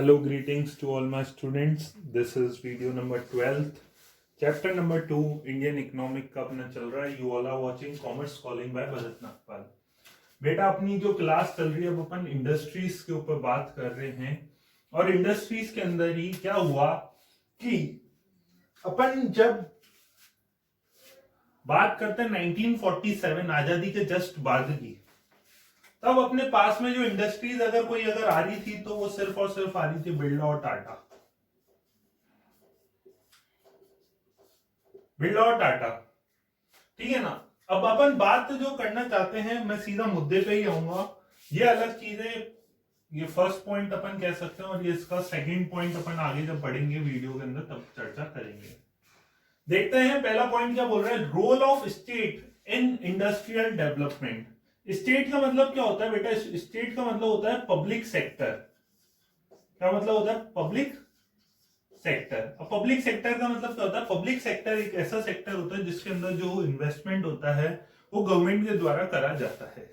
Hello, greetings to all my students. This is video number 12th. Chapter number 2, Indian Economic का अपना चल रहा है. You all are watching Commerce Calling by Bharat Nagpal. बेटा अपनी जो क्लास चल रही है अब अपन इंडस्ट्रीज के ऊपर बात कर रहे हैं और इंडस्ट्रीज के अंदर ही क्या हुआ कि अपन जब बात करते हैं 1947 आजादी के जस्ट बाद की, तब अपने पास में जो इंडस्ट्रीज अगर आ रही थी तो वो सिर्फ और सिर्फ आ रही थी बिरला और टाटा. ठीक है ना. अब अपन बात जो करना चाहते हैं, मैं सीधा मुद्दे पे ही आऊंगा. ये अलग चीज है, ये फर्स्ट पॉइंट अपन कह सकते हैं और ये इसका सेकंड पॉइंट अपन आगे जब पढ़ेंगे वीडियो के अंदर तब चर्चा करेंगे. देखते हैं पहला पॉइंट क्या बोल रहा है. Role of state in industrial development. State का मतलब क्या होता है बेटा? स्टेट का मतलब होता है पब्लिक सेक्टर. क्या मतलब होता है? Public sector. अब पब्लिक सेक्टर का मतलब क्या होता है? पब्लिक सेक्टर एक ऐसा सेक्टर होता है जिसके अंदर जो इन्वेस्टमेंट होता है वो गवर्नमेंट के द्वारा करा जाता है,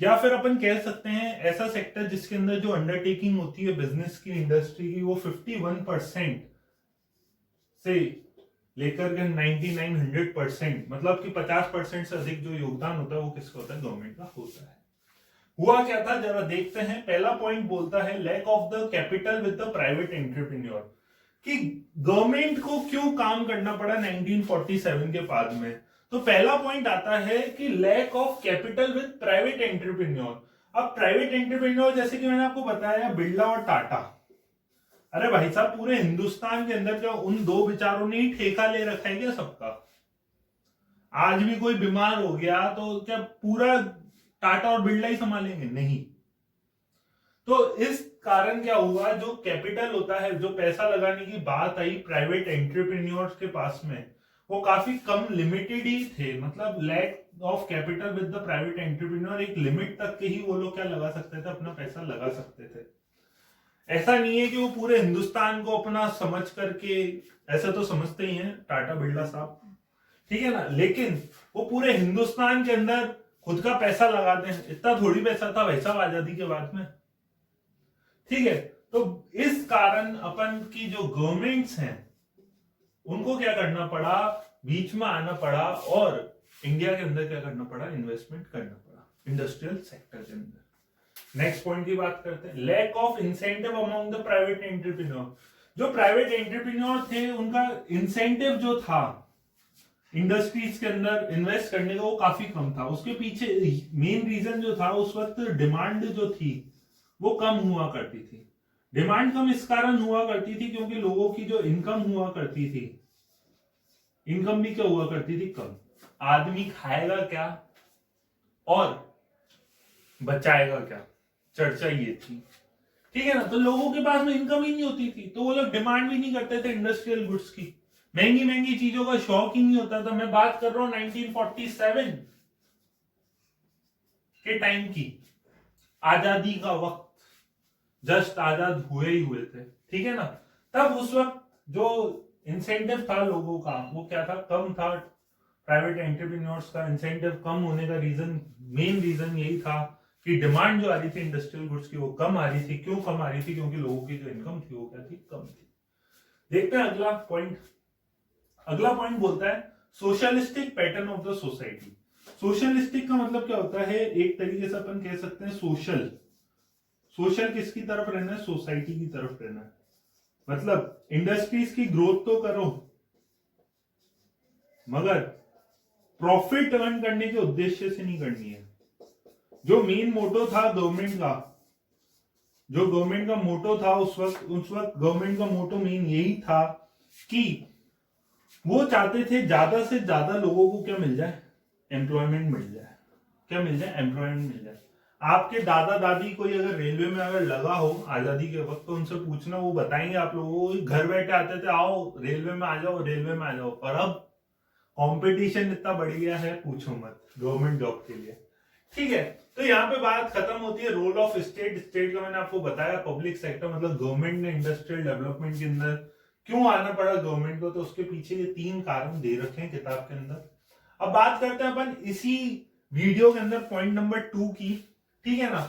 या फिर अपन कह सकते हैं ऐसा सेक्टर जिसके अंदर जो अंडरटेकिंग होती है बिजनेस की, इंडस्ट्री की, वो 51% से लेकर के 99-100%, मतलब कि 50% से अधिक जो योगदान होता है वो किसका होता है? गवर्नमेंट का होता है. हुआ क्या था जरा देखते हैं. पहला पॉइंट बोलता है lack of the capital with the private entrepreneur, कि गवर्नमेंट को क्यों काम करना पड़ा 1947 के बाद में. तो पहला पॉइंट आता है कि lack of capital with private entrepreneur. अब प्राइवेट एंटरप्रेन्योर जैसे कि मैंने आपको बताया बिरला और टाटा, अरे भाई साहब पूरे हिंदुस्तान के अंदर क्या उन दो बेचारों ने ही ठेका ले रखा है क्या सबका? आज भी कोई बीमार हो गया तो क्या पूरा टाटा और बिरला ही संभालेंगे? नहीं. तो इस कारण क्या हुआ, जो कैपिटल होता है, जो पैसा लगाने की बात आई प्राइवेट एंटरप्रेन्योर्स के पास में, वो काफी कम लिमिटेड ही थे. मतलब lack of capital with the private entrepreneur, एक लिमिट तक के ही वो लोग क्या लगा सकते थे? अपना पैसा लगा सकते थे. ऐसा नहीं है कि वो पूरे हिंदुस्तान को अपना समझ करके, ऐसा तो समझते ही हैं टाटा बिरला साहब, ठीक है ना, लेकिन वो पूरे हिंदुस्तान के अंदर खुद का पैसा लगाते हैं. इतना थोड़ी पैसा था भाई साहब आजादी के बाद में. ठीक है. तो इस कारण अपन की जो गवर्नमेंट्स हैं उनको क्या करना पड़ा? बीच में आना पड़ा और इंडिया के अंदर क्या करना पड़ा? इन्वेस्टमेंट करना पड़ा इंडस्ट्रियल सेक्टर के अंदर. नेक्स्ट पॉइंट की बात करते हैं. Lack of incentive among the private entrepreneur. जो प्राइवेट एंटरप्रेन्योर थे उनका इंसेंटिव जो था इंडस्ट्रीज के अंदर इन्वेस्ट करने का वो काफी कम था. उसके पीछे मेन रीजन जो था, उस वक्त डिमांड जो थी वो कम हुआ करती थी. डिमांड कम इस कारण हुआ करती थी क्योंकि लोगों की जो इनकम हुआ करती थी, इनकम भी क्या हुआ करती थी? कम. आदमी खाएगा क्या और बचाएगा क्या, चर्चा ये थी. ठीक है ना. तो लोगों के पास में इनकम ही नहीं होती थी तो वो लोग डिमांड भी नहीं करते थे इंडस्ट्रियल गुड्स की. महंगी महंगी चीजों का शौक ही नहीं होता था. मैं बात कर रहा हूं 1947 के टाइम की, आजादी का वक्त, जस्ट आजाद हुए थे. ठीक है ना. तब उस वक्त जो इंसेंटिव था लोगों का वो क्या था? कम था. प्राइवेट एंटरप्रेन्योर्स का इंसेंटिव कम होने का मेन रीजन यही था कि डिमांड जो आ रही थी इंडस्ट्रियल गुड्स की वो कम आ रही थी. क्यों कम आ रही थी? क्योंकि लोगों की जो इनकम थी वो क्या थी? कम थी. देखते हैं अगला पॉइंट. अगला पॉइंट बोलता है socialistic pattern of the society. Socialistic का मतलब क्या होता है? एक तरीके से अपन कह सकते हैं सोशल किसकी तरफ रहना है? सोसाइटी की तरफ रहना है. मतलब इंडस्ट्रीज की ग्रोथ तो करो मगर प्रॉफिट अर्न करने के उद्देश्य से नहीं करनी है. जो मेन मोटो था गवर्नमेंट का मोटो था उस वक्त गवर्नमेंट का मोटो मेन यही था कि वो चाहते थे ज्यादा से ज्यादा लोगों को क्या मिल जाए? एम्प्लॉयमेंट मिल जाए. क्या मिल जाए? एम्प्लॉयमेंट मिल जाए. आपके दादा दादी कोई अगर रेलवे में अगर लगा हो आजादी के वक्त तो उनसे पूछना, वो बताएंगे आप लोगों को. घर बैठे आते थे, आओ रेलवे में आ जाओ, रेलवे में आ जाओ. और अब कंपटीशन इतना बढ़ गया है पूछो मत गवर्नमेंट जॉब के लिए. ठीक है. तो यहाँ पे बात खत्म होती है रोल ऑफ स्टेट का मैंने आपको बताया पब्लिक सेक्टर, मतलब गवर्नमेंट ने इंडस्ट्रियल डेवलपमेंट के अंदर क्यों आना पड़ा गवर्नमेंट को, तो उसके पीछे ये 3 कारण दे रखे हैं किताब के अंदर. अब बात करते हैं अपन इसी वीडियो के अंदर पॉइंट नंबर 2 की. ठीक है ना.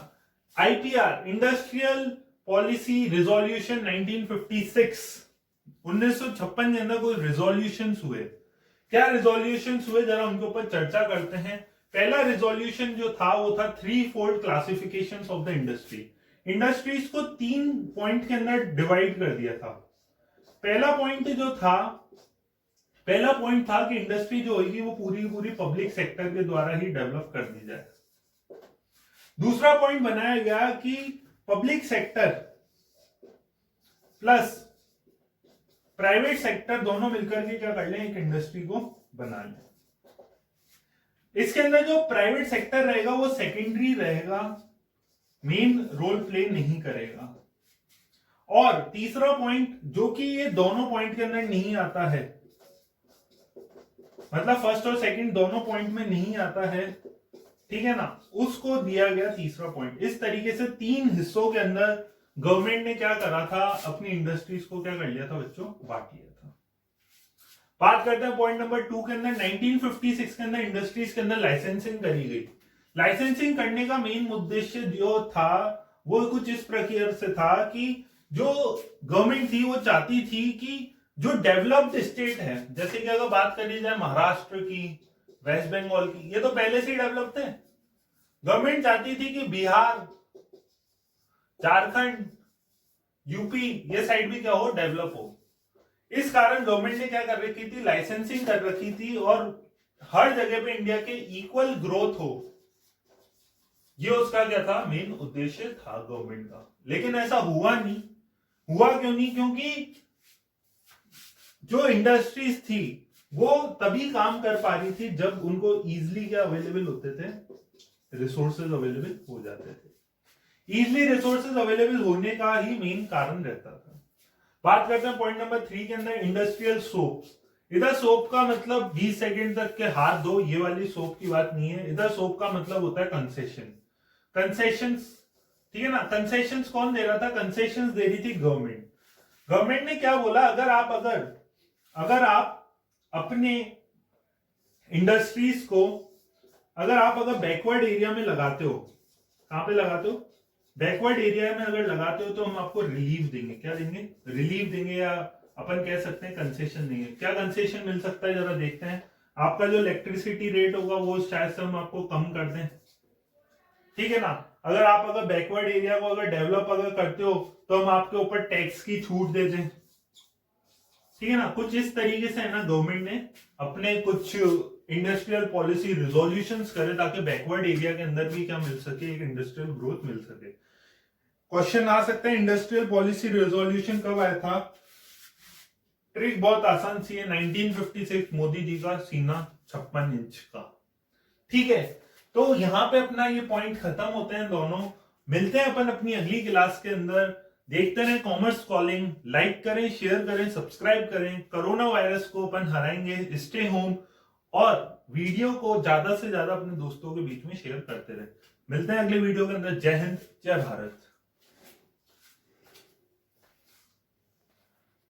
आईपीआर इंडस्ट्रियल पॉलिसी रिजोल्यूशन 1956, 1956 के अंदर कोई रिजोल्यूशंस हुए। क्या रिजोल्यूशंस हुए, जरा उनके ऊपर चर्चा करते हैं। पहला रिजोल्यूशन जो था वो था 3-fold classifications of the industry. Industries को 3 पॉइंट के अंदर डिवाइड कर दिया था। पहला पॉइंट था कि इंडस्ट्री जो होगी वो पूरी पूरी पब्लिक सेक्टर के द्वारा ही डेवलप कर दी जाए। दूसरा पॉइंट बनाया गया कि public sector plus private sector दोनों मिलकर के क्या कर लें, एक इंडस्ट्री को बना लें। इसके अंदर जो प्राइवेट सेक्टर रहेगा वो सेकेंडरी रहेगा, मेन रोल प्ले नहीं करेगा। और तीसरा पॉइंट जो कि ये दोनों पॉइंट के अंदर नहीं आता है, मतलब फर्स्ट और सेकंड दोनों पॉइंट में नहीं आता है, ठीक है ना, उसको दिया गया तीसरा पॉइंट। इस तरीके से 3 हिस्सों के अंदर गवर्नमेंट ने क्या करा था, अपनी इंडस्ट्रीज को क्या कर लिया था बच्चों, बांट लिया था। बात करते हैं पॉइंट नंबर 2 के अंदर। 1956 के अंदर इंडस्ट्रीज के अंदर लाइसेंसिंग करी गई। लाइसेंसिंग करने का मेन उद्देश्य जो था वो कुछ इस प्रकार से था कि जो गवर्नमेंट थी वो चाहती थी कि जो डेवलप्ड स्टेट है, जैसे कि अगर बात करी जाए महाराष्ट्र की, वेस्ट बंगाल की, ये तो पहले से ही डेवलप थे। गवर्नमेंट चाहती थी कि बिहार, झारखंड, यूपी ये साइड भी क्या हो, डेवलप हो। इस कारण गवर्नमेंट ने क्या कर रखी थी, लाइसेंसिंग कर रखी थी और हर जगह पे इंडिया के इक्वल ग्रोथ हो, ये उसका क्या था, मेन उद्देश्य था गवर्नमेंट का। लेकिन ऐसा हुआ नहीं। हुआ क्यों नहीं? क्योंकि जो इंडस्ट्रीज थी वो तभी काम कर पा रही थी जब उनको इजिली क्या अवेलेबल होते थे, रिसोर्सेज अवेलेबल हो जाते थे। इजिली रिसोर्सेज अवेलेबल होने का ही मेन कारण रहता था। बात करते हैं पॉइंट नंबर 3 के अंदर, इंडस्ट्रियल सोप। इधर सोप का मतलब 20 सेकंड तक के हाथ दो, ये वाली सोप की बात नहीं है। इधर सोप का मतलब होता है कंसेशन। कंसेशंस, ठीक है ना। कंसेशंस कौन दे रहा था? कंसेशंस दे रही थी गवर्नमेंट। गवर्नमेंट ने क्या बोला, अगर आप अपने इंडस्ट्रीज को अगर बैकवर्ड एरिया में लगाते हो, कहां पे लगाते हो, बैकवर्ड एरिया में अगर लगाते हो तो हम आपको रिलीफ देंगे। क्या देंगे? रिलीफ देंगे, या अपन कह सकते हैं कंसेशन देंगे। क्या कंसेशन मिल सकता है, जरा देखते हैं। आपका जो इलेक्ट्रिसिटी रेट होगा वो शायद से हम आपको कम कर दें, ठीक है ना। अगर बैकवर्ड एरिया को अगर डेवलप करते हो तो हम आपके ऊपर टैक्स की छूट दे दें, ठीक है ना। कुछ इस तरीके से है ना, गवर्नमेंट ने अपने कुछ इंडस्ट्रियल पॉलिसी रिजोल्यूशंस करे ताकि बैकवर्ड एरिया के अंदर भी क्या मिल सके, एक इंडस्ट्रियल ग्रोथ मिल सके। क्वेश्चन आ सकते हैं, इंडस्ट्रियल पॉलिसी रिजोल्यूशन कब आया था? ट्रिक बहुत आसान सी है, 1956, मोदी जी का सीना 56 इंच का, ठीक है। तो यहां पे अपना ये पॉइंट खत्म होते हैं दोनों। मिलते हैं अपन अपनी अगली क्लास के अंदर। देखते रहे कॉमर्स कॉलिंग, लाइक करें, शेयर करें, सब्सक्राइब करें। कोरोना वायरस को अपन हराएंगे, स्टे होम, और वीडियो को ज्यादा से ज्यादा अपने दोस्तों के बीच में शेयर करते रहे। मिलते हैं अगले वीडियो के अंदर। जय हिंद, जय भारत।